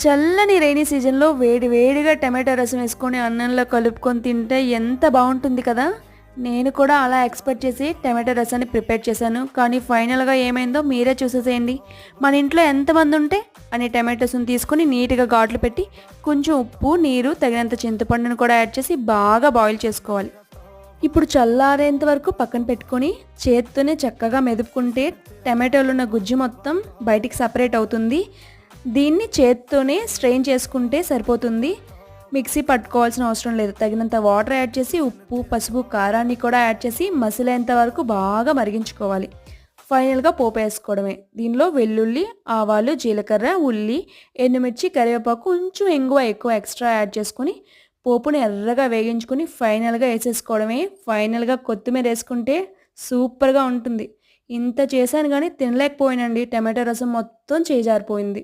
చల్లని రైనీ సీజన్‌లో వేడి వేడిగా టమాటో రసం వేసుకొని అన్నంలో కలుపుకొని తింటే ఎంత బావుంటుంది కదా! నేను కూడా అలా ఎక్స్‌పెక్ట్ చేసి టమాటో రసాన్ని ప్రిపేర్ చేశాను. కానీ ఫైనల్‌గా ఏమైందో మీరే చూసేసేయండి. మన ఇంట్లో ఎంతమందుంటే అన్ని టమాటోస్‌ని తీసుకొని నీట్‌గా ఘాట్లు పెట్టి కొంచెం ఉప్పు, నీరు, తగినంత చింతపండును కూడా యాడ్ చేసి బాగా బాయిల్ చేసుకోవాలి. ఇప్పుడు చల్లారేంత వరకు పక్కన పెట్టుకొని చేత్తోనే చక్కగా మెదుపుకుంటే టమాటోలో ఉన్న గుజ్జు మొత్తం బయటికి సపరేట్ అవుతుంది. దీన్ని చేత్తోనే స్ట్రెయిన్ చేసుకుంటే సరిపోతుంది. మిక్సీ పట్టుకోవాల్సిన అవసరం లేదు. తగినంత వాటర్ యాడ్ చేసి ఉప్పు, పసుపు, కారాన్ని కూడా యాడ్ చేసి మసిలేంత వరకు బాగా మరిగించుకోవాలి. ఫైనల్‌గా పోపేసుకోవడమే. దీనిలో వెల్లుల్లి, ఆవాలు, జీలకర్ర, ఉల్లి, ఎండుమిర్చి, కరివేపాకు, కొంచెం ఇంగువ ఎక్కువ ఎక్స్‌ట్రా యాడ్ చేసుకొని పోపుని ఎర్రగా వేగించుకొని ఫైనల్‌గా ఏసేసుకోవడమే. ఫైనల్‌గా కొత్తిమీరేసుకుంటే సూపర్‌గా ఉంటుంది. ఇంత చేశాను గానీ తినలేకపోయానండి. టమాటో రసం మొత్తం చేజారిపోయింది.